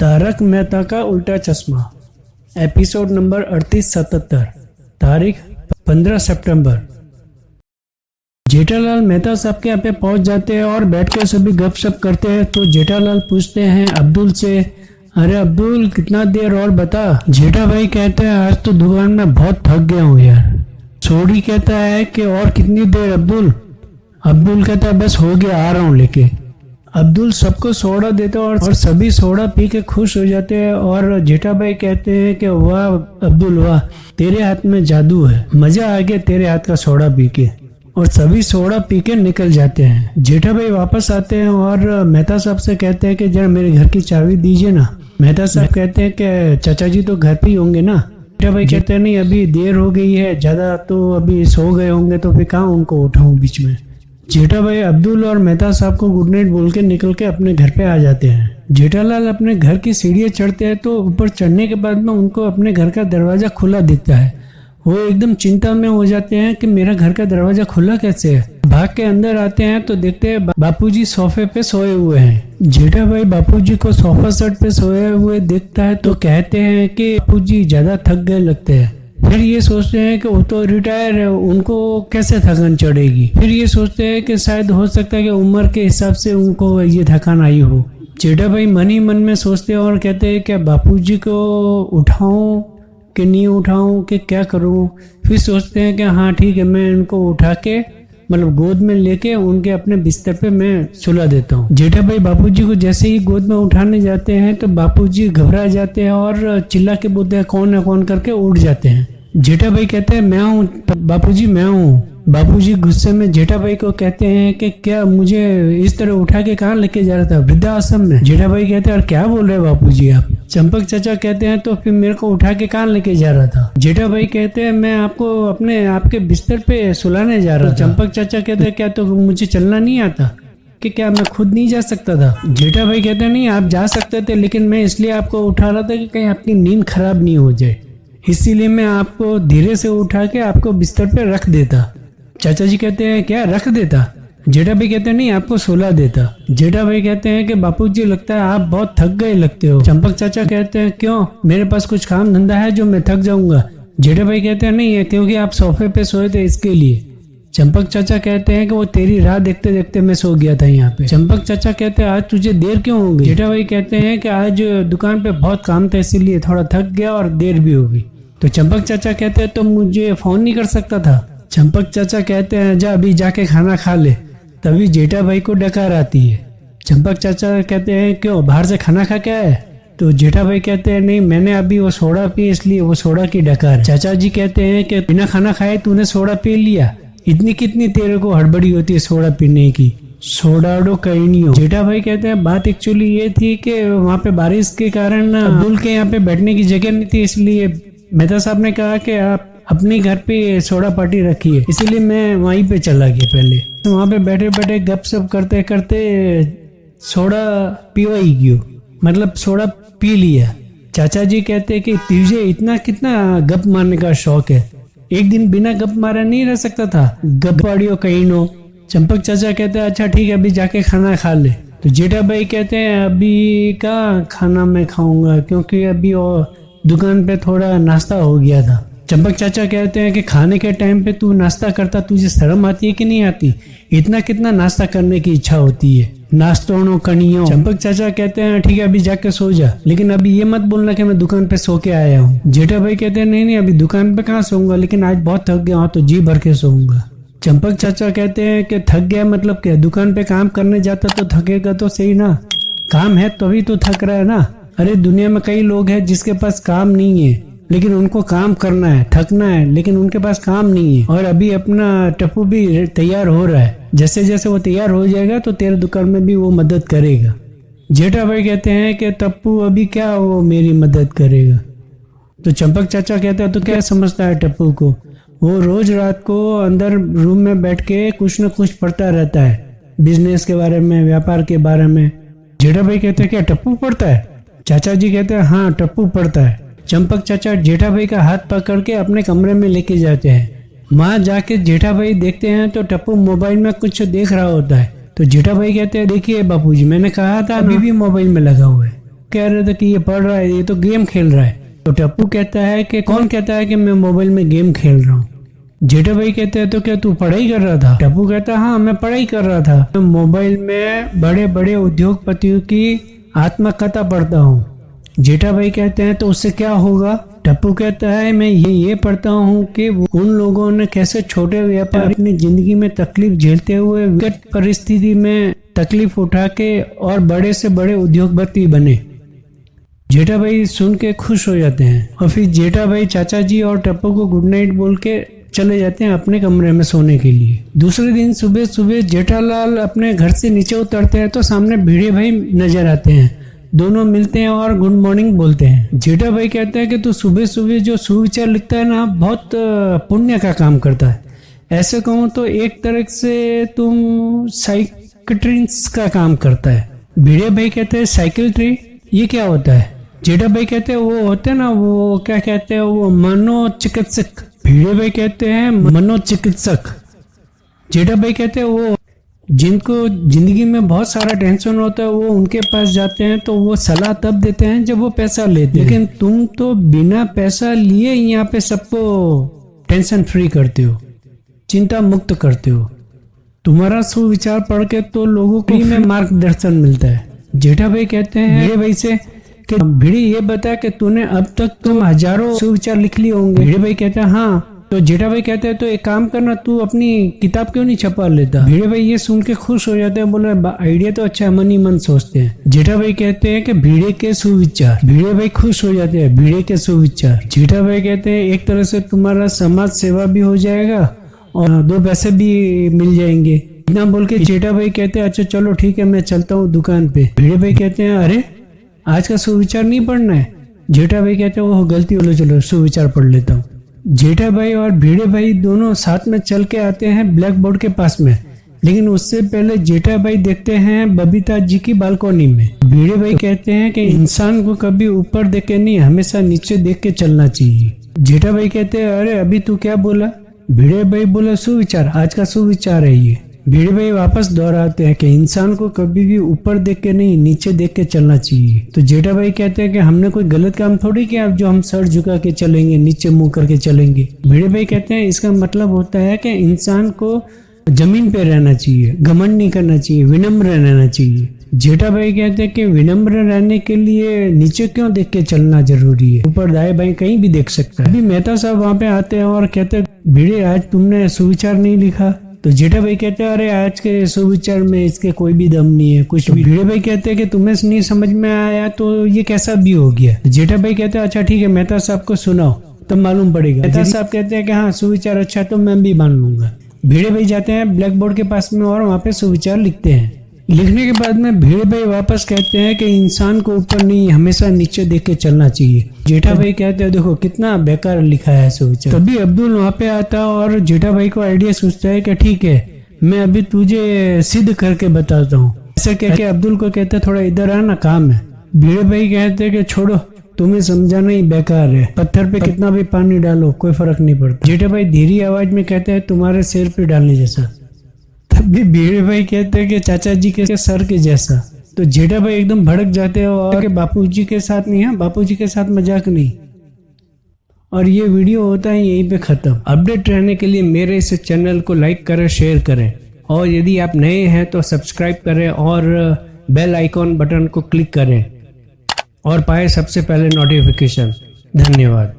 तारक मेहता का उल्टा चश्मा एपिसोड नंबर 3877 तारीख 15 सितंबर। जेठालाल मेहता साहब के यहाँ पे पहुंच जाते हैं और बैठ के सभी गपशप करते हैं। तो जेठालाल पूछते हैं अब्दुल से, अरे अब्दुल कितना देर और बता। जेठा भाई कहते हैं आज तो दुकान में बहुत थक गया हूँ यार। सोडी कहता है कि और कितनी देर अब्दुल। अब्दुल कहता है बस हो गया, आ रहा हूँ लेके। अब्दुल सबको सोडा देता है और सभी सोडा पी के खुश हो जाते हैं। और जेठा भाई कहते हैं कि वाह अब्दुल वाह, तेरे हाथ में जादू है, मजा आ गया तेरे हाथ का सोडा पी के। और सभी सोडा पी के निकल जाते हैं। जेठा भाई वापस आते हैं और मेहता साहब से कहते हैं कि जरा मेरे घर की चाबी दीजिए ना। मेहता साहब कहते हैं कि चाचा जी तो घर पे ही होंगे ना। जेठा भाई कहते हैं नहीं अभी देर हो गई है ज्यादा, तो अभी सो गए होंगे, तो फिर कहाँ उनको उठाऊं बीच में। जेठा भाई अब्दुल और मेहता साहब को गुड नाइट बोल के निकल के अपने घर पे आ जाते हैं। जेठालाल अपने घर की सीढ़ियाँ चढ़ते हैं तो ऊपर चढ़ने के बाद में उनको अपने घर का दरवाजा खुला दिखता है। वो एकदम चिंता में हो जाते हैं कि मेरा घर का दरवाजा खुला कैसे है। भाग के अंदर आते हैं तो देखते हैं बापूजी सोफे पे सोए हुए हैं। जेठा भाई बापूजी को सोफा सेट पे सोए हुए देखता है तो कहते हैं कि बापूजी ज्यादा थक गए लगते हैं। फिर ये सोचते हैं कि वो तो रिटायर है, उनको कैसे थकान चढ़ेगी। फिर ये सोचते हैं कि शायद हो सकता है कि उम्र के हिसाब से उनको ये थकान आई हो। जेठा भाई मन ही मन में सोचते हैं और कहते हैं कि बापूजी को उठाऊं कि नहीं उठाऊं कि क्या करूं। फिर सोचते हैं कि हाँ ठीक है, मैं इनको उठा के मतलब गोद में लेके उनके अपने बिस्तर पे मैं सुला देता हूँ। जेठा भाई बापूजी को जैसे ही गोद में उठाने जाते हैं तो बापूजी घबरा जाते हैं और चिल्ला के बोलते हैं कौन है कौन करके उठ जाते हैं। जेठा भाई कहते हैं मैं हूँ बापूजी, मैं हूँ। बापूजी गुस्से में जेठा भाई को कहते हैं कि क्या मुझे इस तरह उठा के कहाँ लेके जा रहा था, वृद्धाश्रम में। जेठा भाई कहते हैं और क्या बोल रहे हैं बापूजी आप। चंपक चाचा कहते हैं तो फिर मेरे को उठा के कहाँ लेके जा रहा था। जेठा भाई कहते हैं मैं आपको अपने आपके बिस्तर पे सुलाने जा रहा था। चंपक चाचा कहते हैं क्या तो मुझे चलना नहीं आता कि क्या मैं खुद नहीं जा सकता था। जेठा भाई कहते हैं नहीं आप जा सकते थे, लेकिन मैं इसलिए आपको उठा रहा था कि कहीं आपकी नींद खराब नहीं हो जाए, इसीलिए मैं आपको धीरे से उठा के आपको बिस्तर पे रख देता। चाचा जी कहते हैं क्या रख देता। जेठा भाई कहते हैं नहीं आपको सुला देता। जेठा भाई कहते हैं कि बापूजी लगता है आप बहुत थक गए लगते हो। चंपक चाचा कहते हैं क्यों, मेरे पास कुछ काम धंधा है जो मैं थक जाऊंगा। जेठा भाई कहते हैं नहीं है क्योंकि आप सोफे पे सोए थे इसके लिए। चंपक चाचा कहते हैं कि वो तेरी राह देखते देखते मैं सो गया था यहाँ पे। चंपक चाचा कहते हैं आज तुझे देर क्यों हो गई। जेठा भाई कहते हैं कि आज दुकान पे बहुत काम था इसीलिए थोड़ा थक गया और देर भी हो गई। तो चंपक चाचा कहते हैं तो मुझे फोन नहीं कर सकता था। चंपक चाचा कहते हैं जा अभी जाके खाना खा ले। तभी जेठा भाई को डकार आती है। चंपक चाचा कहते हैं क्यों बाहर से खाना खा के आए। तो जेठा भाई कहते हैं नहीं मैंने अभी वो सोडा पी इसलिए वो सोडा की डकार। चाचा जी कहते हैं कि बिना खाना खाए तूने सोडा पी लिया, इतनी कितनी तेरे को हड़बड़ी होती है सोडा पीने की, सोडाडो कहीं नहीं हो। जेठा भाई कहते हैं बात एक्चुअली ये थी कि वहाँ पे बारिश के कारण अब्दुल के यहाँ पे बैठने की जगह नहीं थी, इसलिए मेहता साहब ने कहा कि आप अपने घर पे सोडा पार्टी रखी है, इसीलिए मैं वहीं पे चला गया। पहले तो वहाँ पे बैठे बैठे गपशप करते करते सोडा पीवा ही गयो, मतलब सोडा पी लिया। चाचा जी कहते हैं कि तुझे इतना कितना गप मारने का शौक है, एक दिन बिना गप मारे नहीं रह सकता था, गप पाड़ियो कहीं नो। चंपक चाचा कहते हैं अच्छा ठीक है अभी जाके खाना खा ले। तो जेठा भाई कहते हैं अभी का खाना मैं खाऊंगा क्योंकि अभी दुकान पे थोड़ा नाश्ता हो गया था। चंपक चाचा कहते हैं कि खाने के टाइम पे तू नाश्ता करता, तुझे शर्म आती है कि नहीं आती, इतना कितना नाश्ता करने की इच्छा होती है, नाश्तों कनियों। चंपक चाचा कहते हैं ठीक है अभी जाके सो जा, लेकिन अभी ये मत बोलना कि मैं दुकान पे सो के आया हूँ। जेठा भाई कहते हैं नहीं नहीं अभी दुकान पे कहाँ सोऊंगा, लेकिन आज बहुत थक गया हूँ तो जी भर के सोऊंगा। चंपक चाचा कहते हैं कि थक गया मतलब क्या, दुकान पे काम करने जाता तो थकेगा तो सही ना, काम है तभी तो थक रहा है ना। अरे दुनिया में कई लोग हैं जिसके पास काम नहीं है लेकिन उनको काम करना है, थकना है, लेकिन उनके पास काम नहीं है। और अभी अपना टप्पू भी तैयार हो रहा है, जैसे जैसे वो तैयार हो जाएगा तो तेरे दुकान में भी वो मदद करेगा। जेठा भाई कहते हैं कि टप्पू अभी क्या वो मेरी मदद करेगा। तो चंपक चाचा कहते हैं तो क्या समझता है टप्पू को, वो रोज रात को अंदर रूम में बैठ के कुछ न कुछ पढ़ता रहता है, बिजनेस के बारे में, व्यापार के बारे में। जेठा भाई कहते हैं क्या टप्पू पढ़ता है। चाचा जी कहते हैं हाँ टप्पू पढ़ता है। चंपक चाचा जेठा भाई का हाथ पकड़ के अपने कमरे में लेके जाते हैं। वहाँ जाके जेठा भाई देखते हैं तो टप्पू मोबाइल में कुछ देख रहा होता है। तो जेठा भाई कहते हैं देखिए बापूजी मैंने कहा था अभी भी मोबाइल में लगा हुआ है। कह रहे थे कि ये पढ़ रहा है, ये तो गेम खेल रहा है। तो टप्पू कहता है कि कौन कहता है कि मैं मोबाइल में गेम खेल रहा हूँ। जेठा भाई कहते हैं तो क्या तू पढ़ाई कर रहा था? टप्पू कहता है हाँ मैं पढ़ाई कर रहा था, मैं मोबाइल में बड़े बड़े उद्योगपतियों की आत्मकथा पढ़ता हूँ। जेठा भाई कहते हैं तो उससे क्या होगा? टप्पू कहता है मैं ये पढ़ता हूँ कि उन लोगों ने कैसे छोटे व्यापारी अपनी जिंदगी में तकलीफ झेलते हुए विकट परिस्थिति में तकलीफ उठा के और बड़े से बड़े उद्योगपति बने। जेठा भाई सुन के खुश हो जाते हैं और फिर जेठा भाई चाचा जी और टप्पू को गुड नाइट बोल के चले जाते हैं अपने कमरे में सोने के लिए। दूसरे दिन सुबह सुबह जेठालाल अपने घर से नीचे उतरते हैं तो सामने भिड़े भाई नजर आते हैं। दोनों मिलते हैं और गुड मॉर्निंग बोलते हैं। जेठा भाई कहते हैं कि तू सुबह सुबह जो सुविचार लिखता है ना, बहुत पुण्य का काम करता है। ऐसे कहूँ तो एक तरह से तुम साइकिट्रिंस का काम करता है। भिड़े भाई कहते हैं साइकिट्री ये क्या होता है? जेठा भाई कहते हैं वो होते हैं ना, वो क्या कहते हैं, वो मनोचिकित्सक। भिड़े भाई कहते हैं मनोचिकित्सक। जेठा भाई कहते हैं वो जिनको जिंदगी में बहुत सारा टेंशन होता है वो उनके पास जाते हैं तो वो सलाह तब देते हैं जब वो पैसा लेते हैं। लेकिन तुम तो बिना पैसा लिए यहाँ पे सबको टेंशन फ्री करते हो, चिंता मुक्त करते हो। तुम्हारा सुविचार पढ़ के तो लोगों को में मार्गदर्शन मिलता है। जेठा भाई कहते हैं भिड़े भाई से कि भिड़े ये बता कि तूने अब तक तुम हजारों सुविचार लिख लिए होंगे। भिड़े भाई कहते हैं हाँ। तो जेठा भाई कहते हैं तो एक काम करना, तू अपनी किताब क्यों नहीं छपा लेता? भिड़े भाई ये सुन के खुश हो जाते हैं, बोले आइडिया तो अच्छा है, मन ही मन सोचते हैं। जेठा भाई कहते हैं कि भिड़े के सुविचार। भिड़े भाई खुश हो जाते हैं, भिड़े के सुविचार। जेठा भाई कहते हैं एक तरह से तुम्हारा समाज सेवा भी हो जाएगा और 2 पैसे भी मिल जाएंगे। इतना बोल के जेठा भाई कहते हैं अच्छा चलो ठीक है मैं चलता हूँ दुकान पे। भिड़े भाई कहते हैं अरे आज का सुविचार नहीं पढ़ना है? जेठा भाई कहते हैं वो गलती हो, चलो सुविचार पढ़ लेता हूँ। जेठा भाई और भिड़े भाई दोनों साथ में चल के आते हैं ब्लैक बोर्ड के पास में, लेकिन उससे पहले जेठा भाई देखते हैं बबीता जी की बालकनी में। भिड़े भाई कहते हैं कि इंसान को कभी ऊपर देख के नहीं, हमेशा नीचे देख के चलना चाहिए। जेठा भाई कहते हैं अरे अभी तू क्या बोला? भिड़े भाई बोला सुविचार, आज का सुविचार है ये। भिड़े भाई वापस दोहराते हैं कि इंसान को कभी भी ऊपर देख के नहीं, नीचे देख के चलना चाहिए। तो जेठा भाई कहते हैं कि हमने कोई गलत काम थोड़ी किया जो हम सर झुका के चलेंगे, नीचे मुंह करके चलेंगे। भिड़े भाई कहते हैं इसका मतलब होता है कि इंसान को जमीन पे रहना चाहिए, घमंड नहीं करना चाहिए, विनम्र रहना चाहिए। जेठा भाई कहते हैं कि विनम्र रहने के लिए नीचे क्यों देख के चलना जरूरी है, ऊपर दाएं बाएं कहीं भी देख सकता है। अभी मेहता साहब वहाँ पे आते हैं और कहते हैं भिड़े आज तुमने सुविचार नहीं लिखा। तो जेठा भाई कहते हैं अरे आज के सुविचार में इसके कोई भी दम नहीं है, कुछ भी। भिड़े भाई कहते हैं कि तुम्हें नहीं समझ में आया तो ये कैसा भी हो गया। जेठा भाई कहते हैं अच्छा ठीक है मेहता साहब को सुनाओ तब मालूम पड़ेगा। मेहता साहब कहते हैं कि हाँ सुविचार अच्छा तो मैं भी मान लूंगा। भिड़े भाई जाते हैं ब्लैक बोर्ड के पास में और वहाँ पे सुविचार लिखते हैं। लिखने के बाद में भिड़े भाई वापस कहते हैं कि इंसान को ऊपर नहीं हमेशा नीचे देख के चलना चाहिए। जेठा भाई कहते हैं देखो कितना बेकार लिखा है सुविचार। तभी अब्दुल वहाँ पे आता और जेठा भाई को आइडिया सोचता है कि ठीक है मैं अभी तुझे सिद्ध करके बताता हूँ। ऐसा कह के अब्दुल को कहते हैं थोड़ा इधर आना काम है। भिड़े भाई कहते हैं कि छोड़ो तुम्हें समझाना ही बेकार है, पत्थर पे कितना भी पानी डालो कोई फर्क नहीं पड़ता। जेठा भाई धीरे आवाज में कहते हैं तुम्हारे सिर पे डालने जैसा। तभी भिड़े भाई कहते हैं कि चाचा जी के सर के जैसा। तो जेठा भाई एकदम भड़क जाते हैं और बापूजी के साथ नहीं है, बापूजी के साथ मजाक नहीं। और ये वीडियो होता है यहीं पे खत्म। अपडेट रहने के लिए मेरे इस चैनल को लाइक करें, शेयर करें और यदि आप नए हैं तो सब्सक्राइब करें और बेल आइकॉन बटन को क्लिक करें और पाए सबसे पहले नोटिफिकेशन। धन्यवाद।